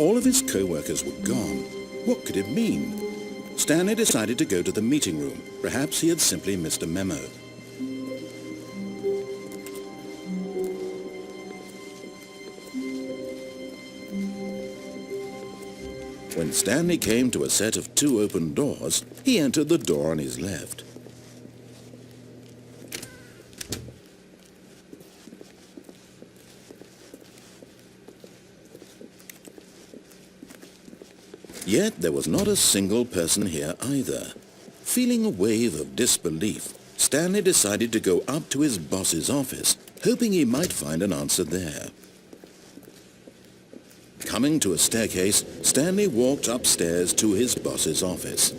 All of his co-workers were gone. What could it mean? Stanley decided to go to the meeting room. Perhaps he had simply missed a memo. When Stanley came to a set of 2 open doors, he entered the door on his left. Yet there was not a single person here either. Feeling a wave of disbelief, Stanley decided to go up to his boss's office, hoping he might find an answer there. Coming to a staircase, Stanley walked upstairs to his boss's office.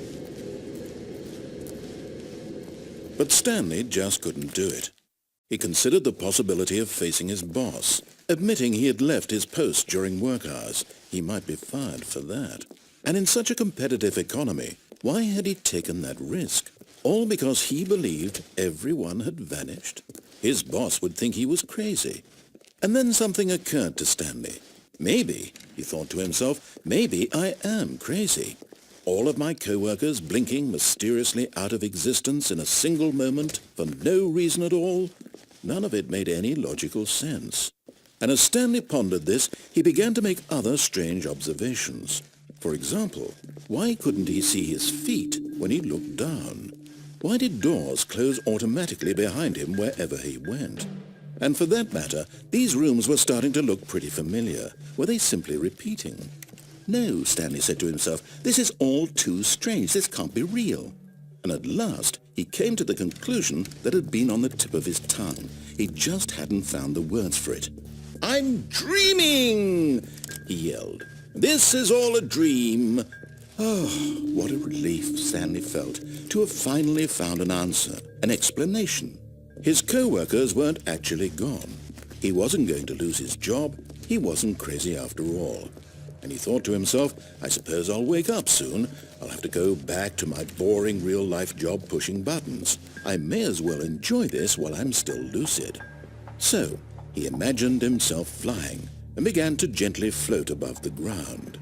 But Stanley just couldn't do it. He considered the possibility of facing his boss, admitting he had left his post during work hours. He might be fired for that. And in such a competitive economy, why had he taken that risk? All because he believed everyone had vanished? His boss would think he was crazy. And then something occurred to Stanley. Maybe, he thought to himself, maybe I am crazy. All of my co-workers blinking mysteriously out of existence in a single moment for no reason at all? None of it made any logical sense. And as Stanley pondered this, he began to make other strange observations. For example, why couldn't he see his feet when he looked down? Why did doors close automatically behind him wherever he went? And for that matter, these rooms were starting to look pretty familiar. Were they simply repeating? No, Stanley said to himself, this is all too strange. This can't be real. And at last, he came to the conclusion that had been on the tip of his tongue. He just hadn't found the words for it. "I'm dreaming!" he yelled. "This is all a dream." Oh, what a relief Stanley felt to have finally found an answer, an explanation. His co-workers weren't actually gone. He wasn't going to lose his job. He wasn't crazy after all. And he thought to himself, I suppose I'll wake up soon. I'll have to go back to my boring real-life job pushing buttons. I may as well enjoy this while I'm still lucid. So, he imagined himself flying and began to gently float above the ground.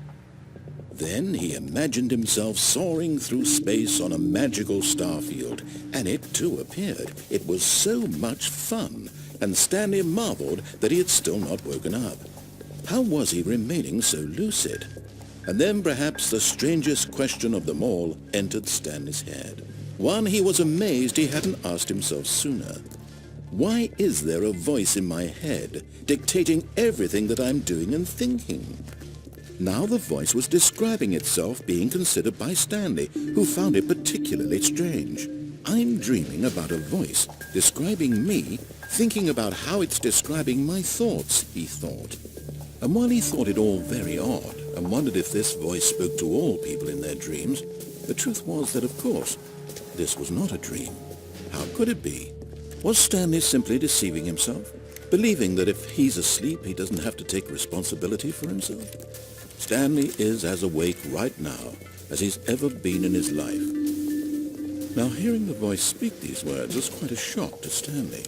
Then he imagined himself soaring through space on a magical starfield, and it too appeared. It was so much fun, and Stanley marveled that he had still not woken up. How was he remaining so lucid? And then perhaps the strangest question of them all entered Stanley's head. One he was amazed he hadn't asked himself sooner. Why is there a voice in my head dictating everything that I'm doing and thinking? Now the voice was describing itself being considered by Stanley, who found it particularly strange. I'm dreaming about a voice describing me, thinking about how it's describing my thoughts, he thought. And while he thought it all very odd and wondered if this voice spoke to all people in their dreams, the truth was that, of course, this was not a dream. How could it be? Was Stanley simply deceiving himself, believing that if he's asleep he doesn't have to take responsibility for himself? Stanley is as awake right now as he's ever been in his life. Now, hearing the voice speak these words was quite a shock to Stanley.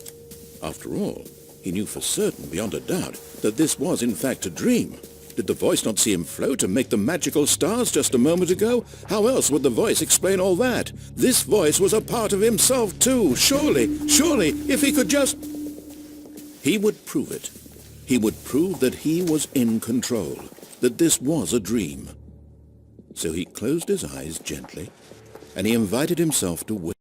After all, he knew for certain, beyond a doubt, that this was in fact a dream. Did the voice not see him float and make the magical stars just a moment ago? How else would the voice explain all that? This voice was a part of himself too. Surely, if he could just... He would prove it. He would prove that he was in control, that this was a dream. So he closed his eyes gently, and he invited himself to wake.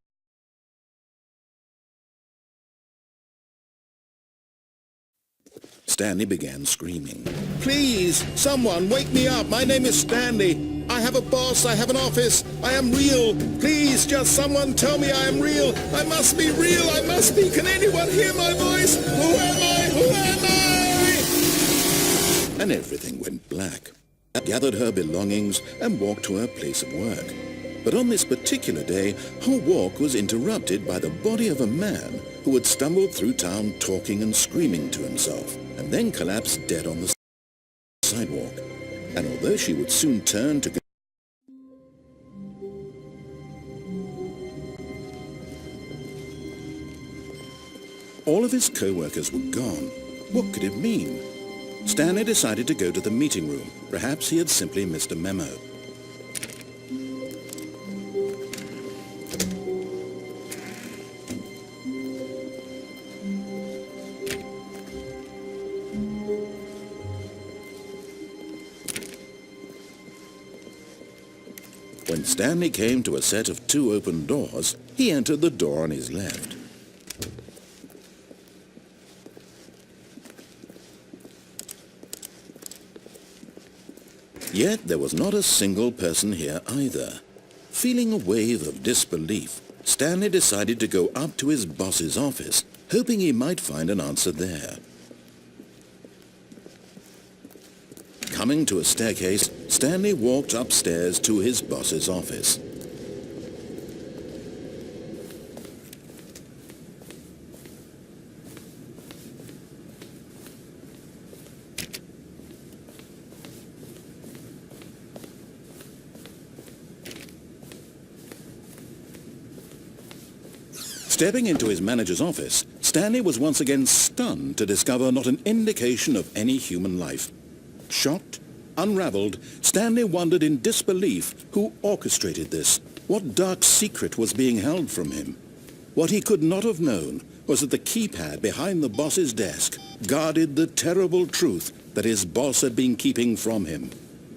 Stanley began screaming. "Please, someone, wake me up. My name is Stanley. I have a boss. I have an office. I am real. Please, just someone tell me I am real. I must be real. I must be. Can anyone hear my voice? Who am I? Who am I?" And everything went black. She gathered her belongings and walked to her place of work. But on this particular day, her walk was interrupted by the body of a man who had stumbled through town talking and screaming to himself, and then collapsed dead on the sidewalk. And although she would soon turn to go, all of his co-workers were gone. What could it mean? Stanley decided to go to the meeting room. Perhaps he had simply missed a memo. When Stanley came to a set of 2 open doors, he entered the door on his left. Yet there was not a single person here either. Feeling a wave of disbelief, Stanley decided to go up to his boss's office, hoping he might find an answer there. Coming to a staircase, Stanley walked upstairs to his boss's office. Stepping into his manager's office, Stanley was once again stunned to discover not an indication of any human life. Shocked, unraveled, Stanley wondered in disbelief who orchestrated this. What dark secret was being held from him? What he could not have known was that the keypad behind the boss's desk guarded the terrible truth that his boss had been keeping from him.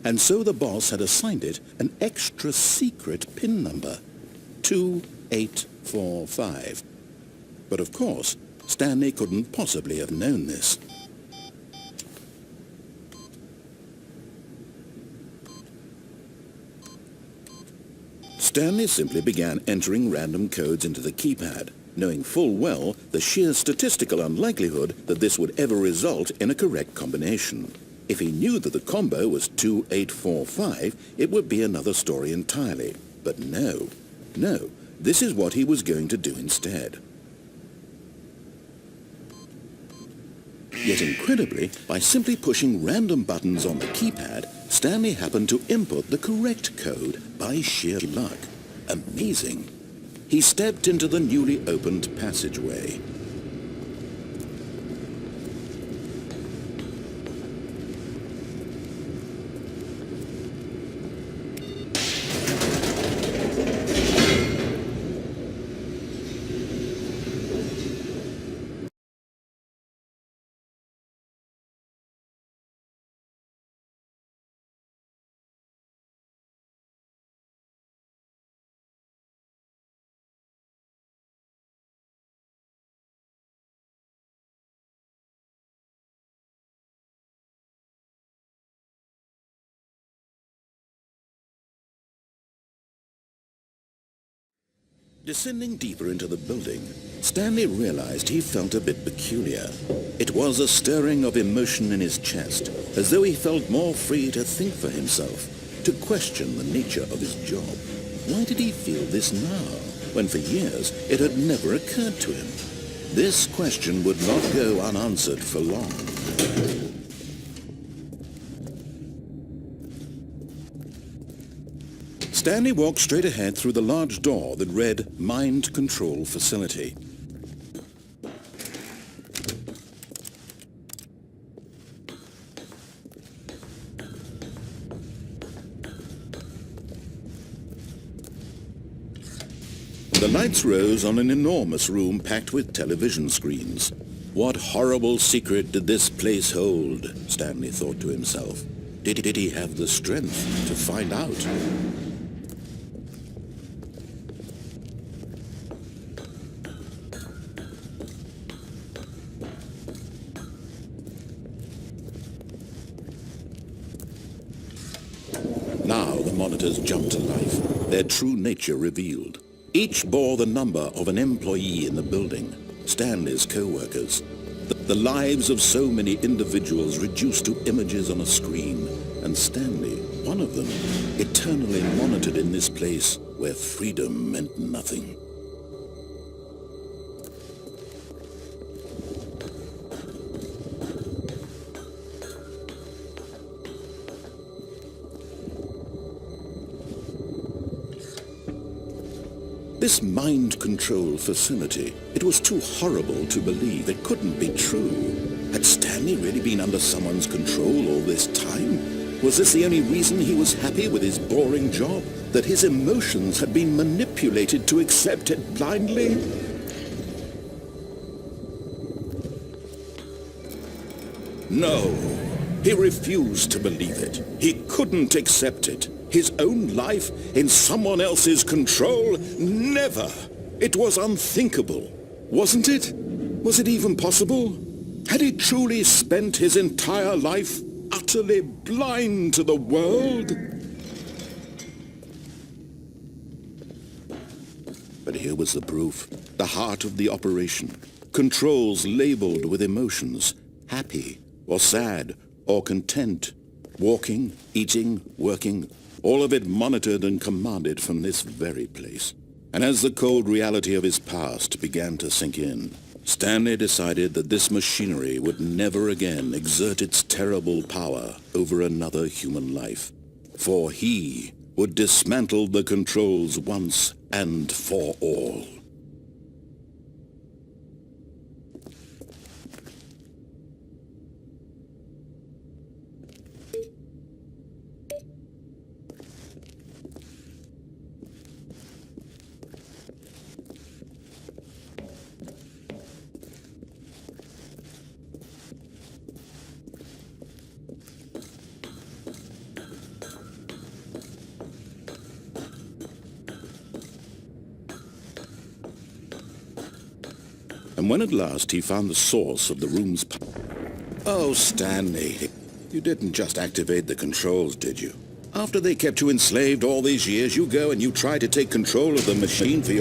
And so the boss had assigned it an extra secret PIN number, 2845. But of course, Stanley couldn't possibly have known this. Stanley simply began entering random codes into the keypad, knowing full well the sheer statistical unlikelihood that this would ever result in a correct combination. If he knew that the combo was 2845, it would be another story entirely. But no, this is what he was going to do instead. Yet incredibly, by simply pushing random buttons on the keypad, Stanley happened to input the correct code by sheer luck. Amazing. He stepped into the newly opened passageway. Descending deeper into the building, Stanley realized he felt a bit peculiar. It was a stirring of emotion in his chest, as though he felt more free to think for himself, to question the nature of his job. Why did he feel this now, when for years it had never occurred to him? This question would not go unanswered for long. Stanley walked straight ahead through the large door that read Mind Control Facility. The lights rose on an enormous room packed with television screens. What horrible secret did this place hold? Stanley thought to himself. Did he have the strength to find out? Now the monitors jumped to life, their true nature revealed. Each bore the number of an employee in the building, Stanley's co-workers. The lives of so many individuals reduced to images on a screen, and Stanley, one of them, eternally monitored in this place where freedom meant nothing. This mind control facility, it was too horrible to believe. It couldn't be true. Had Stanley really been under someone's control all this time? Was this the only reason he was happy with his boring job? That his emotions had been manipulated to accept it blindly? No, he refused to believe it. He couldn't accept it. His own life in someone else's control? Never! It was unthinkable. Wasn't it? Was it even possible? Had he truly spent his entire life utterly blind to the world? But here was the proof. The heart of the operation. Controls labeled with emotions. Happy, or sad, or content. Walking, eating, working. All of it monitored and commanded from this very place. And as the cold reality of his past began to sink in, Stanley decided that this machinery would never again exert its terrible power over another human life. For he would dismantle the controls once and for all. And when at last he found the source of the room's Oh, Stanley, you didn't just activate the controls, did you? After they kept you enslaved all these years, you go and you try to take control of the machine for your